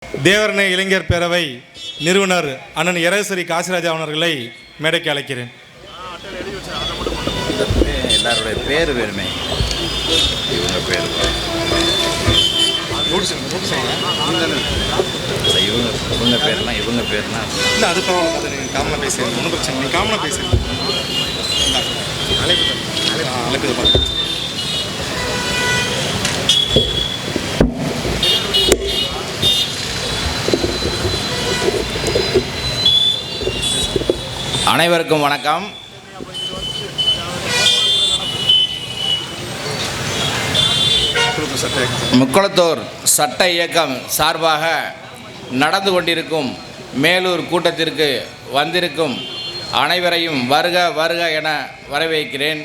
தேவரணை இளைஞர் பேரவை நிறுவனர் அண்ணன் எரேசரி காசிராஜா அவர்களை மேடைக்கு அழைக்கிறேன். எல்லாருடைய பேர் வேறுமே, இவங்க பேர் இவங்க பேர்லாம் இல்லை, அது பரவாயில்ல, அது நீங்கள் காமனாக பேசுகிறீங்க, ஒன்றும் பிரச்சனை, நீங்கள் காமனாக பேசுகிறீங்க. அழைப்பு பார்த்து அனைவருக்கும் வணக்கம். முக்குளத்தூர் சட்ட இயக்கம் சார்பாக நடந்து கொண்டிருக்கும் மேலூர் கூட்டத்திற்கு வந்திருக்கும் அனைவரையும் வருக வருக என வரவேற்கிறேன்.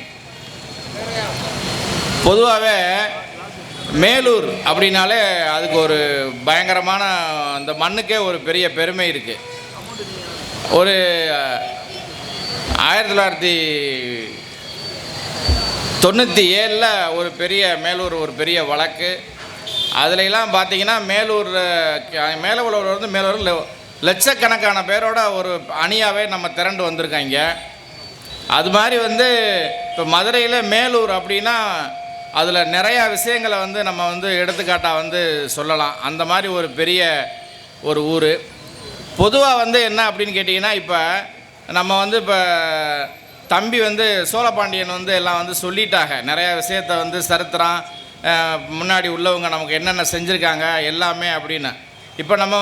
பொதுவாகவே மேலூர் அப்படின்னாலே அதுக்கு ஒரு பயங்கரமான அந்த மண்ணுக்கே ஒரு பெரிய பெருமை இருக்குது. ஒரு 1997 ஒரு பெரிய மேலூர் ஒரு பெரிய வழக்கு. அதுலெல்லாம் பார்த்திங்கன்னா மேலூர் லட்சக்கணக்கான பேரோட ஒரு அணியாகவே நம்ம திரண்டு வந்திருக்காங்க. அது மாதிரி இப்போ மதுரையில் மேலூர் அப்படின்னா அதில் நிறையா விஷயங்களை நம்ம எடுத்துக்காட்டாக சொல்லலாம். அந்த மாதிரி ஒரு பெரிய ஒரு ஊர். பொதுவாக என்ன அப்படின்னு கேட்டிங்கன்னா, இப்போ நம்ம இப்போ தம்பி சோழபாண்டியன் எல்லாம் சொல்லிட்டாங்க நிறையா விஷயத்த சரித்திரம் முன்னாடி உள்ளவங்க நமக்கு என்னென்ன செஞ்சுருக்காங்க எல்லாமே அப்படின்னு. இப்போ நம்ம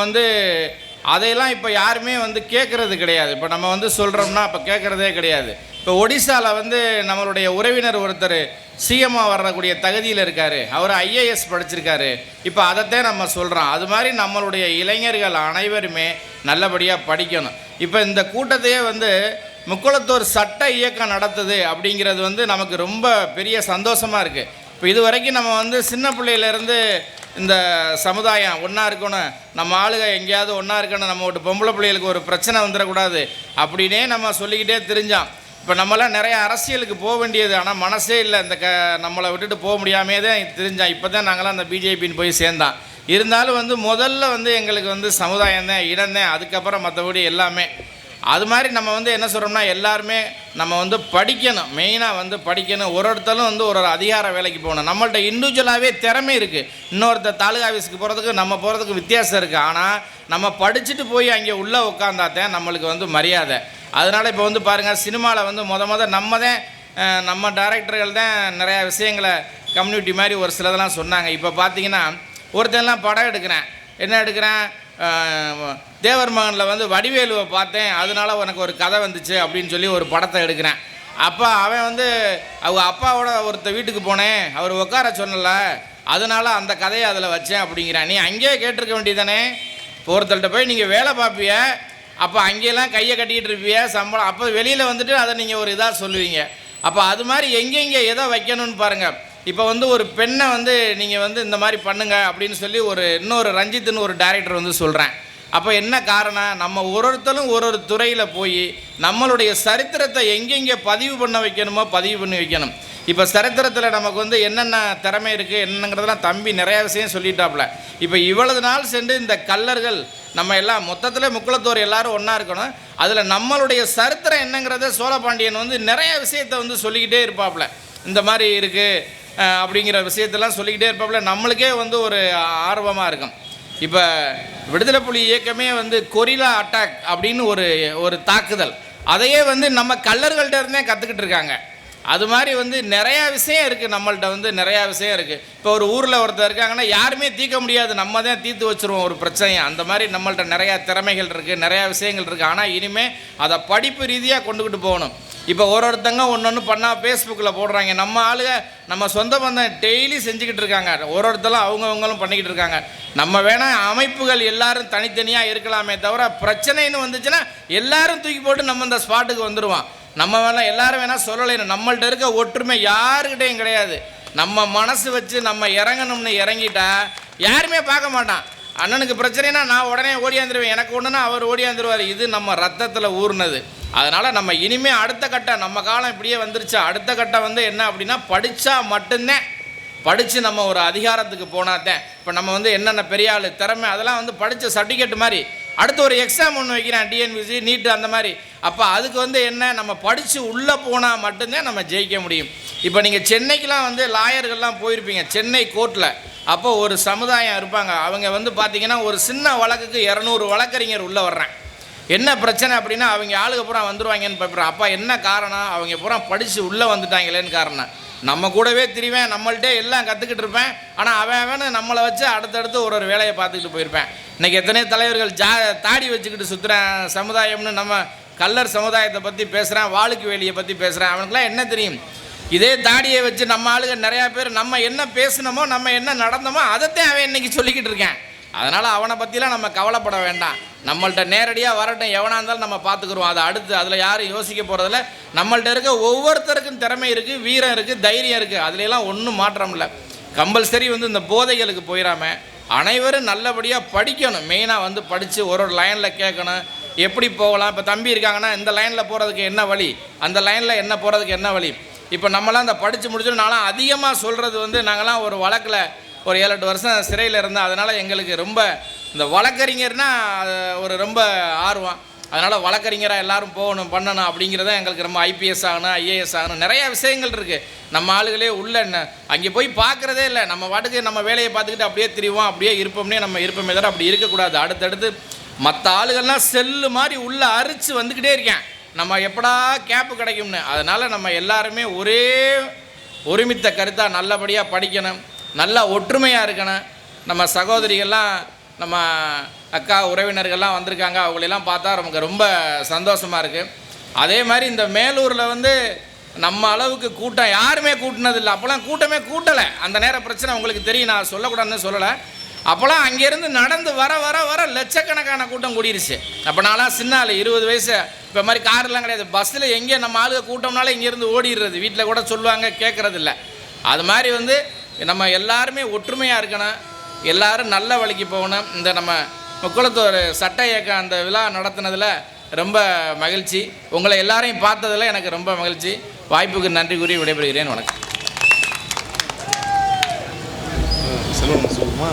அதையெல்லாம் இப்போ யாருமே கேட்குறது கிடையாது. இப்போ நம்ம சொல்கிறோம்னா இப்போ கேட்குறதே கிடையாது. இப்போ ஒடிசாவில் நம்மளுடைய உறவினர் ஒருத்தர் சிஎம்மாக வரக்கூடிய தகுதியில் இருக்கார். அவர் ஐஏஎஸ் படிச்சிருக்காரு. இப்போ அதைத்தான் நம்ம சொல்கிறோம். அது மாதிரி நம்மளுடைய இளைஞர்கள் அனைவருமே நல்லபடியாக படிக்கணும். இப்போ இந்த கூட்டத்தையே முக்குளத்தூர் சட்ட இயக்கம் நடத்துது அப்படிங்கிறது நமக்கு ரொம்ப பெரிய சந்தோஷமாக இருக்குது. இப்போ இது வரைக்கும் நம்ம சின்ன பிள்ளையிலேருந்து இந்த சமுதாயம் ஒன்றா இருக்கணும், நம்ம ஆளுக எங்கேயாவது ஒன்றா இருக்கணும், நம்ம ஒரு பொம்பளை பிள்ளைகளுக்கு ஒரு பிரச்சனை வந்துடக்கூடாது அப்படின்னே நம்ம சொல்லிக்கிட்டே தெரிஞ்சோம். இப்போ நம்மளாம் நிறைய அரசியலுக்கு போக வேண்டியது, ஆனால் மனசே இல்லை, நம்மளை விட்டுட்டு போக முடியாமே தான் தெரிஞ்சோம். இப்போ தான் நாங்களாம் அந்த பிஜேபின்னு போய் சேர்ந்தோம். இருந்தாலும் முதல்ல எங்களுக்கு சமுதாயம் தான், இடம் தான், அதுக்கப்புறம் மற்றபடி எல்லாமே. அது மாதிரி நம்ம என்ன சொல்கிறோம்னா, எல்லாருமே நம்ம படிக்கணும். மெயினாக படிக்கணும். ஒருத்தரும் ஒரு அதிகார வேலைக்கு போகணும். நம்மள்ட்ட இண்டிவிஜுவலாகவே திறமை இருக்குது. இன்னொருத்தர் தாலுகா ஆஃபீஸுக்கு போகிறதுக்கு நம்ம போகிறதுக்கு வித்தியாசம் இருக்குது. ஆனால் நம்ம படிச்சுட்டு போய் அங்கே உள்ளே உட்காந்தாத்தான் நம்மளுக்கு மரியாதை. அதனால் இப்போ பாருங்கள், சினிமாவில் நம்ம டைரக்டர்கள் தான் நிறையா விஷயங்களை கம்யூனிட்டி மாதிரி ஒரு சிலதெல்லாம் சொன்னாங்க. இப்போ பார்த்தீங்கன்னா ஒருத்தெல்லாம் படம் எடுக்கிறேன், என்ன எடுக்கிறேன், தேவர் மகனில் வடிவேலுவை பார்த்தேன், அதனால உனக்கு ஒரு கதை வந்துச்சு அப்படின்னு சொல்லி ஒரு படத்தை எடுக்கிறேன். அப்போ அவன் அவங்க அப்பாவோட ஒருத்தர் வீட்டுக்கு போனேன், அவர் உட்கார சொன்னல, அதனால அந்த கதையை அதில் வச்சேன் அப்படிங்கிறேன். நீ அங்கேயே கேட்டிருக்க வேண்டியதானே. இப்போ ஒருத்தர்கிட்ட போய் நீங்கள் வேலை பார்ப்பிய, அப்போ அங்கேயெல்லாம் கையை கட்டிகிட்டு இருப்பிய, சம்பளம், அப்போ வெளியில் அதை நீங்கள் ஒரு இதாக சொல்லுவீங்க. அப்போ அது மாதிரி எங்கெங்கே எதை வைக்கணும்னு பாருங்கள். இப்போ ஒரு பெண்ணை நீங்கள் இந்த மாதிரி பண்ணுங்க அப்படின்னு சொல்லி இன்னொரு ரஞ்சித்னு ஒரு டைரக்டர் சொல்கிறேன். அப்போ என்ன காரணம், நம்ம ஒருத்தரும் ஒரு துறையில் போய் நம்மளுடைய சரித்திரத்தை எங்கெங்கே பதிவு பண்ண வைக்கணுமோ பதிவு பண்ணி வைக்கணும். இப்போ சரித்திரத்தில் நமக்கு என்னென்ன திறமை இருக்குது என்னங்கிறதெல்லாம் தம்பி நிறையா விஷயம் சொல்லிட்டாப்புல. இப்போ இவ்வளவு நாள் சென்று இந்த கல்லர்கள் நம்ம எல்லாம் மொத்தத்தில் முக்குளத்தூர் எல்லோரும் ஒன்றா இருக்கணும். அதில் நம்மளுடைய சரித்திரம் என்னங்கிறத சோழபாண்டியன் நிறையா விஷயத்தை சொல்லிக்கிட்டே இருப்பாப்புல. இந்த மாதிரி இருக்குது அப்படிங்கிற விஷயத்தெல்லாம் சொல்லிக்கிட்டே இருப்பாப்புல. நம்மளுக்கே ஒரு ஆர்வமாக இருக்கும். இப்போ விடுதலை புலி இயக்கமே கொரில்லா அட்டாக் அப்படின்னு ஒரு தாக்குதல், அதையே நம்ம கல்லர்கள்ட்ட இருந்தே கற்றுக்கிட்டு இருக்காங்க. அது மாதிரி நிறையா விஷயம் இருக்குது. நம்மள்ட்ட நிறையா விஷயம் இருக்குது. இப்போ ஒரு ஊரில் ஒருத்தர் இருக்காங்கன்னா யாருமே தீர்க்க முடியாது, நம்ம தான் தீர்த்து வச்சுருவோம் ஒரு பிரச்சனையை. அந்த மாதிரி நம்மள்ட்ட நிறையா திறமைகள் இருக்குது, நிறையா விஷயங்கள் இருக்குது. ஆனால் இனிமேல் அதை படிப்பு ரீதியாக கொண்டுக்கிட்டு போகணும். இப்போ ஒருத்தங்க ஒன்று பண்ணால் ஃபேஸ்புக்கில் போடுறாங்க. நம்ம ஆளுங்க நம்ம சொந்த பந்தம் டெய்லி செஞ்சுக்கிட்டு இருக்காங்க. ஒருத்தரும் அவங்கவுங்களும் பண்ணிக்கிட்டு இருக்காங்க. நம்ம வேணால் அமைப்புகள் எல்லாரும் தனித்தனியாக இருக்கலாமே தவிர, பிரச்சனைன்னு வந்துச்சுன்னா எல்லாரும் தூக்கி போட்டு நம்ம இந்த ஸ்பாட்டுக்கு வந்துடுவோம். நம்ம வேணால் எல்லோரும் வேணால் சொல்லலை. நம்மள்ட்ட இருக்க ஒற்றுமை யாருக்கிட்டையும் கிடையாது. நம்ம மனசு வச்சு நம்ம இறங்கணும்னு இறங்கிட்டா யாருமே பார்க்க மாட்டான். அண்ணனுக்கு பிரச்சனைனா நான் உடனே ஓடியாந்துருவேன், எனக்கு ஒன்றுனா அவர் ஓடியாந்துருவார். இது நம்ம ரத்தத்தில் ஊர்னது. அதனால் நம்ம இனிமேல் அடுத்த கட்டம், நம்ம காலம் இப்படியே வந்துருச்சா, அடுத்த கட்டம் என்ன அப்படின்னா, படித்தா மட்டும்தான் படித்து நம்ம ஒரு அதிகாரத்துக்கு போனாதான். இப்போ நம்ம வந்து என்னென்ன பெரிய ஆள் திறமை அதெல்லாம் வந்து படித்த சர்டிஃபிகேட் மாதிரி. அடுத்து ஒரு எக்ஸாம் ஒன்று வைக்கிறேன், டிஎன்பிசி நீட்டு அந்த மாதிரி. அப்போ அதுக்கு வந்து என்ன, நம்ம படித்து உள்ளே போனால் மட்டும்தான் நம்ம ஜெயிக்க முடியும். இப்போ நீங்கள் சென்னைக்கெலாம் வந்து லாயர்கள்லாம் போயிருப்பீங்க, சென்னை கோர்ட்டில். அப்போ ஒரு சமுதாயம் இருப்பாங்க, அவங்க வந்து பார்த்திங்கன்னா ஒரு சின்ன வழக்குக்கு 200 வழக்கறிஞர் உள்ளே வர்றேன். என்ன பிரச்சனை அப்படின்னா அவங்க ஆளுக பூரா வந்துடுவாங்கன்னு பார்க்குறேன். அப்போ என்ன காரணம், அவங்க பூரா படித்து உள்ளே வந்துட்டாங்களேன்னு காரணம். நம்ம கூடவே திரிவேன், நம்மள்கிட்ட எல்லாம் கற்றுக்கிட்டு இருப்பேன், ஆனால் அவன் நம்மளை வச்சு அடுத்தடுத்து ஒரு வேலையை பார்த்துக்கிட்டு போயிருப்பேன். இன்றைக்கி எத்தனையோ தலைவர்கள் தாடி வச்சுக்கிட்டு சுற்றுறேன் சமுதாயம்னு, நம்ம கல்லர் சமுதாயத்தை பற்றி பேசுகிறேன், வாளுக்கு வேலியை பற்றி பேசுகிறேன். அவனுக்குலாம் என்ன தெரியும்? இதே தாடியை வச்சு நம்ம ஆளுங்க நிறையா பேர் நம்ம என்ன பேசினோமோ நம்ம என்ன நடந்தோமோ அதைத்தான் அவன் இன்றைக்கி சொல்லிக்கிட்டு இருக்கேன். அதனால் அவனை பற்றிலாம் நம்ம கவலைப்பட வேண்டாம். நம்மள்கிட்ட நேரடியாக வரட்டும், எவனாக இருந்தாலும் நம்ம பார்த்துக்குருவோம். அதை அடுத்து அதில் யாரும் யோசிக்க போகிறதில்ல. நம்மள்கிட்ட இருக்க ஒவ்வொருத்தருக்கும் திறமை இருக்குது, வீரம் இருக்குது, தைரியம் இருக்குது. அதுலலாம் ஒன்றும் மாற்றம் இல்லை. கம்பல்சரி வந்து இந்த போதைகளுக்கு போயிடாமல் அனைவரும் நல்லபடியாக படிக்கணும். மெயினாக வந்து படித்து ஒரு லைனில் கேட்கணும், எப்படி போகலாம். இப்போ தம்பி இருக்காங்கன்னா இந்த லைனில் போகிறதுக்கு என்ன வழி, அந்த லைனில் என்ன போகிறதுக்கு என்ன வழி. இப்போ நம்மளாம் இந்த படித்து முடிச்சுட்டு நான்லாம் அதிகமாக சொல்கிறது வந்து, நாங்களாம் ஒரு வழக்கில் ஒரு 7-8 வருஷம் சிறையில் இருந்தேன். அதனால் எங்களுக்கு ரொம்ப இந்த வழக்கறிஞர்னால் ஒரு ரொம்ப ஆர்வம். அதனால் வழக்கறிஞராக எல்லோரும் போகணும் பண்ணணும் அப்படிங்கிறத எங்களுக்கு ரொம்ப ஐபிஎஸ் ஆகணும், ஐஏஎஸ் ஆகணும், நிறையா விஷயங்கள் இருக்குது. நம்ம ஆளுகளே உள்ள என்ன அங்கே போய் பார்க்குறதே இல்லை, நம்ம வாட்டுக்கு நம்ம வேலையை பார்த்துக்கிட்டு அப்படியே திரிவோம், அப்படியே இருப்போம்னே நம்ம இருப்போமே தவிர அப்படி இருக்கக்கூடாது. அடுத்தடுத்து மற்ற ஆளுகள்லாம் செல்லு மாதிரி உள்ளே அரிச்சு வந்துக்கிட்டே இருக்கேன், நம்ம எப்படா கேப்பு கிடைக்கும்னு. அதனால் நம்ம எல்லாருமே ஒரே ஒருமித்த கருத்தாக நல்லபடியாக படிக்கணும், நல்லா ஒற்றுமையாக இருக்கணும். நம்ம சகோதரிகள்லாம் நம்ம அக்கா உறவினர்கள்லாம் வந்திருக்காங்க, அவங்களெல்லாம் பார்த்தா நமக்கு ரொம்ப சந்தோஷமாக இருக்குது. அதே மாதிரி இந்த மேலூரில் வந்து நம்ம அளவுக்கு கூட்டம் யாருமே கூட்டினதில்லை. அப்போல்லாம் கூட்டமே கூட்டலை. அந்த நேர பிரச்சனை உங்களுக்கு தெரியும், நான் சொல்லக்கூடாதுன்னு சொல்லலை. அப்போல்லாம் அங்கேருந்து நடந்து வர வர வர லட்சக்கணக்கான கூட்டம் கூடிருச்சு. அப்போ நான்லாம் சின்ன ஆள், 20 வயசு. இப்போ மாதிரி காரெலாம் கிடையாது, பஸ்ஸில் எங்கே நம்ம ஆளுக கூட்டம்னால இங்கேருந்து ஓடிடுறது. வீட்டில் கூட சொல்லுவாங்க, கேட்குறதில்ல. அது மாதிரி வந்து நம்ம எல்லாருமே ஒற்றுமையாக இருக்கணும், எல்லோரும் நல்ல வழிக்கு போகணும். இந்த நம்ம முக்குளத்தூர் சட்ட இயக்கம் அந்த விழா நடத்தினதில் ரொம்ப மகிழ்ச்சி. உங்களை எல்லாரையும் பார்த்ததில் எனக்கு ரொம்ப மகிழ்ச்சி. வாய்ப்புக்கு நன்றி கூறி விடைபெறுகிறேன். வணக்கம். சொல்லுமா